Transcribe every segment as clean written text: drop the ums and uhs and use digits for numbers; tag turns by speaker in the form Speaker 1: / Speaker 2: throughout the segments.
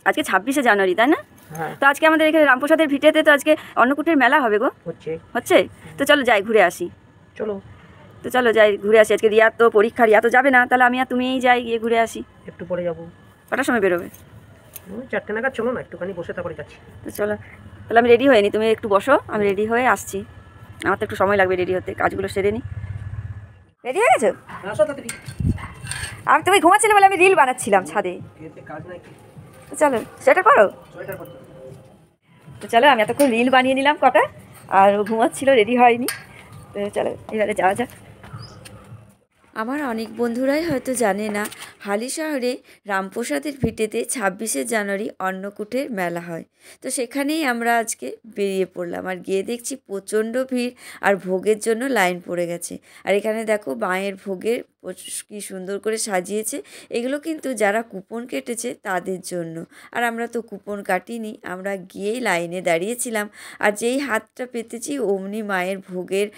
Speaker 1: আজকে 26শে জানুয়ারি, তাই না? তো আজকে আমাদের এখানে রামপ্রসাদের ভিটেতে তো আজকে অন্নকূটের মেলা হবে গো। হচ্ছে তো চলো যাই ঘুরে আসি।
Speaker 2: চলো
Speaker 1: তো চলো যাই ঘুরে আসি। আজকে রিয়া তো পরীক্ষা, রিয়া তো যাবে না, তাহলে আমি আর তুমিই যাই, গিয়ে ঘুরে আসি।
Speaker 2: একটু পরে যাবো।
Speaker 1: কটার সময় বেরোবে?
Speaker 2: 4টে নাগাদ চলো না, একটুখানি বসে তারপরে যাচ্ছি।
Speaker 1: তো চলো তাহলে আমি রেডি হয়ে নি, তুমি একটু বসো, আমি রেডি হয়ে আসছি। আমার তো একটু সময় লাগবে রেডি হতে, কাজগুলো সেরে নি। রেডি হয়ে গেছো? আমি তুমি ঘুমাচ্ছিলে বলে আমি রিল বানাচ্ছিলাম ছাদে। তো চলো সেটা করো। তো চলো আমি এতক্ষণ রিল বানিয়ে নিলাম কটা, আর ও ঘুমাচ্ছিল, রেডি হয়নি। তো চলো এবারে যাওয়া যাক। আমার অনেক বন্ধুরাই হয়তো জানে না, হালিশহরে রামপ্রসাদের ভিটেতে 26শে জানুয়ারি অন্নকূটের মেলা হয়। তো সেখানেই আমরা আজকে বেরিয়ে পড়লাম, আর গিয়ে দেখছি প্রচণ্ড ভিড়, আর ভোগের জন্য লাইন পড়ে গেছে। আর এখানে দেখো মায়ের ভোগের কী সুন্দর করে সাজিয়েছে। এগুলো কিন্তু যারা কুপন কেটেছে তাদের জন্য, আর আমরা তো কুপন কাটিনি, আমরা গিয়েই লাইনে দাঁড়িয়েছিলাম। আর যেই হাতটা পেতেছি অমনি মায়ের ভোগের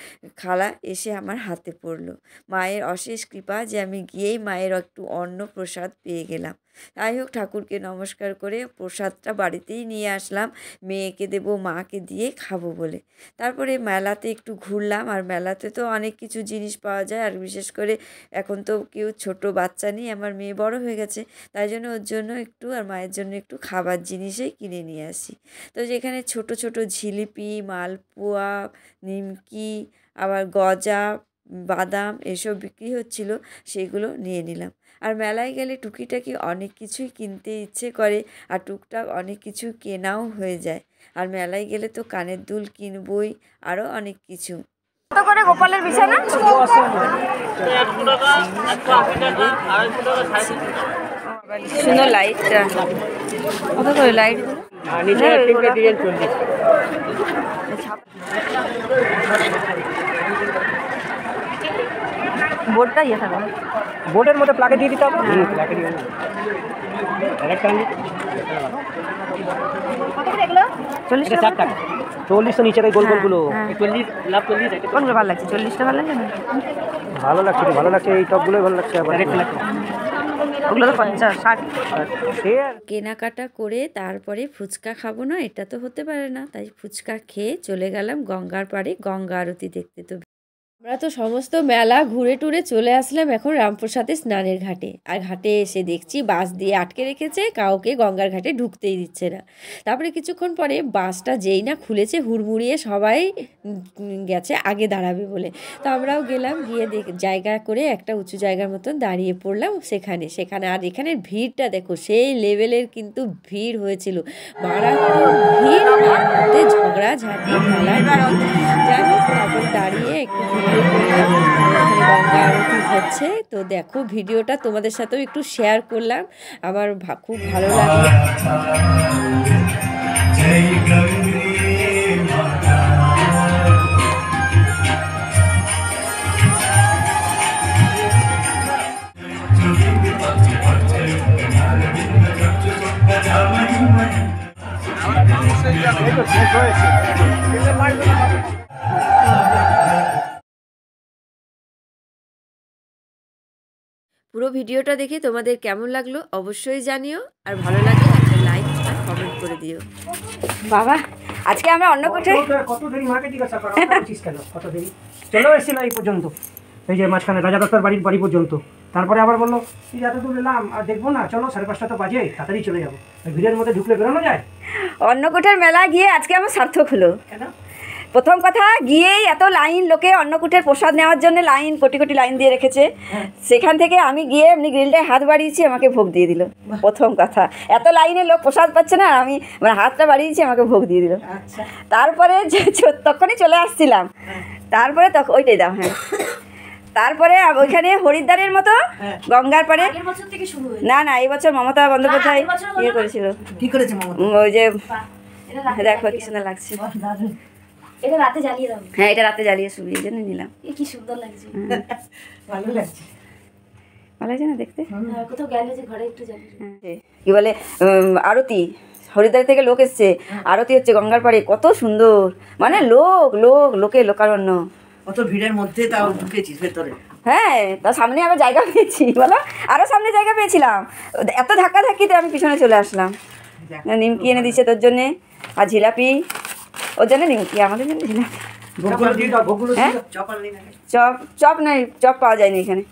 Speaker 1: খালা এসে আমার হাতে পড়লো। মায়ের অশেষ কৃপা যে আমি গিয়েই মায়ের একটু অন্ন প্রসাদ পেয়ে গেলাম। যাই হোক, ঠাকুরকে নমস্কার করে প্রসাদটা বাড়িতেই নিয়ে আসলাম, মেয়েকে দেবো, মাকে দিয়ে খাবো বলে। তারপরে মেলাতে একটু ঘুরলাম, আর মেলাতে তো অনেক কিছু জিনিস পাওয়া যায়, আর বিশেষ করে এখন তো কেউ ছোট বাচ্চা নেই, আমার মেয়ে বড় হয়ে গেছে, তাই জন্য ওর জন্য একটু আর মায়ের জন্য একটু খাবার জিনিসই কিনে নিয়ে আসি। তো যেখানে ছোট ছোট জিলিপি, মালপোয়া, নিমকি, আবার গজা, বাদাম এসব বিক্রি হচ্ছিল, সেগুলো নিয়ে নিলাম। আর মেলায় গেলে টুকিটাকি অনেক কিছুই কিনতে ইচ্ছে করে, আর টুকটাক অনেক কিছু কেনাও হয়ে যায়। আর মেলায় গেলে তো কানের দুল কিনবই, আরও অনেক কিছু। কত করে গোপালের বিছানা? সুন্দর লাইটটা কত করে? লাইট বোর্ডটা ইয়ে থাকবে,
Speaker 2: বোর্ডের মধ্যে প্লাগে দিয়ে দিতে হবে। প্লাগে দিয়ে
Speaker 1: চল্লিশটা
Speaker 2: 4 টাকা। 40 তো নিচে গোল গোলগুলো। 40 লাভ 40
Speaker 1: কোনগুলো ভালো লাগছে? 40টা ভালো লাগে না?
Speaker 2: ভালো লাগছে, ভালো লাগছে, এই টপগুলোই ভালো লাগছে। আবার
Speaker 1: ওগুলো তো 50 60।
Speaker 3: কেনাকাটা করে তারপরে ফুচকা খাবো না, এটা তো হতে পারে না, তাই ফুচকা খেয়ে চলে গেলাম গঙ্গার পাড়ে গঙ্গা আরতি দেখতে। তো আমরা তো সমস্ত মেলা ঘুরে টুরে চলে আসলাম এখন রামপ্রসাদের স্নানের ঘাটে। আর ঘাটে এসে দেখছি বাস দিয়ে আটকে রেখেছে, কাউকে গঙ্গার ঘাটে ঢুকতেই দিচ্ছে না। তারপরে কিছুক্ষণ পরে বাসটা যেই না খুলেছে, হুড়মুড়িয়ে সবাই গেছে আগে দাঁড়াবে বলে। তো আমরাও গেলাম, গিয়ে জায়গা করে একটা উঁচু জায়গার মতন দাঁড়িয়ে পড়লাম সেখানে। আর এখানের ভিড়টা দেখো, সেই লেভেলের কিন্তু ভিড় হয়েছিল, মারাত্মক ভিড়, আর মধ্যে ঝগড়াঝাটি খেলা। যাই হোক, তারপরে দাঁড়িয়ে একটু গঙ্গা আরতি হচ্ছে। তো দেখো, ভিডিওটা তোমাদের সাথেও একটু শেয়ার করলাম, আমার খুব ভালো লাগলো। পুরো ভিডিওটা দেখে তোমাদের কেমন লাগলো অবশ্যই জানিও, আর ভালো লাগলে একটা লাইক আর কমেন্ট করে দিও।
Speaker 1: বাবা আজকে আমরা অন্নকূটে
Speaker 2: কত দেরি মাকে জিজ্ঞাসা করো কেন কত দেরি চলে এসেছিল এই পর্যন্ত, এই যে মাঝখানে রাজা দত্তর বাড়ি পর্যন্ত। তারপরে আবার বললো তুই এত দূর এলাম আর দেখবো না, চলো 5:30 তো বাজে, তাড়াতাড়ি চলে যাবো। ভিড়ের মধ্যে ঢুকলে বেরোনো যায়?
Speaker 1: অন্নকূটের মেলা গিয়ে আজকে আমার সার্থক হলো।
Speaker 2: কেন?
Speaker 1: প্রথম কথা, গিয়েই এত লাইন, লোকে অন্নকূটের প্রসাদ নেওয়ার জন্য লাইন, কোটি কোটি লাইন দিয়ে রেখেছে। সেখান থেকে আমি গিয়ে এমনি গ্রিলটায় হাত বাড়িয়েছি, আমাকে ভোগ দিয়ে দিল। প্রথম কথা, এত লাইনে লোক প্রসাদ পাচ্ছে না, আমি মানে হাতটা বাড়িয়েছি, আমাকে ভোগ দিয়ে দিল। তারপরে তখনই চলে আসছিলাম, তারপরে ওইটাই দাও। হ্যাঁ, তারপরে ওইখানে হরিদ্বারের মতো গঙ্গার পাড়ে, না না এই বছর মমতা বন্দ্যোপাধ্যায় ইয়ে করেছিল।
Speaker 4: কি করেছে মমতা?
Speaker 1: ওই যে দেখো কি সুন্দর লাগছে।
Speaker 4: এটা রাতে জ্বালিয়ে দাও।
Speaker 1: হ্যাঁ, এটা রাতে জ্বালিয়ে শুবি, এই জন্য নিলাম।
Speaker 4: কি সুন্দর লাগছে।
Speaker 2: ভালো লাগছে,
Speaker 1: ভালো লাগছে না দেখতে?
Speaker 4: কোথাও গেলে যে ঘরে একটু জ্বালিয়ে।
Speaker 1: কি বলে আরতি, হরিদ্বার থেকে লোক এসছে, আরতি হচ্ছে গঙ্গার পাড়ে, কত সুন্দর, মানে লোকে লোকারণ্য।
Speaker 4: কত ভিড়ের মধ্যে তাও ঢুকেছিস ভেতরে?
Speaker 1: হ্যাঁ, তার সামনে আবার জায়গা পেয়েছি, বলো আরও সামনে জায়গা পেয়েছিলাম, এত ধাক্কা ধাক্কিতে আমি পিছনে চলে আসলাম। নিমকি এনে দিচ্ছে তোর জন্যে, আর জিলাপি ওর জন্য নিমকি, আমাদের জন্য জিলাপি।
Speaker 2: ভোগগুলো দিয়ে দাও, ভোগগুলো দিয়ে
Speaker 1: হ্যাঁ?
Speaker 2: দাও।
Speaker 4: চপাল নেই নাকি?
Speaker 1: চপ চপ নাই, চপ পাওয়া যায়নি এখানে।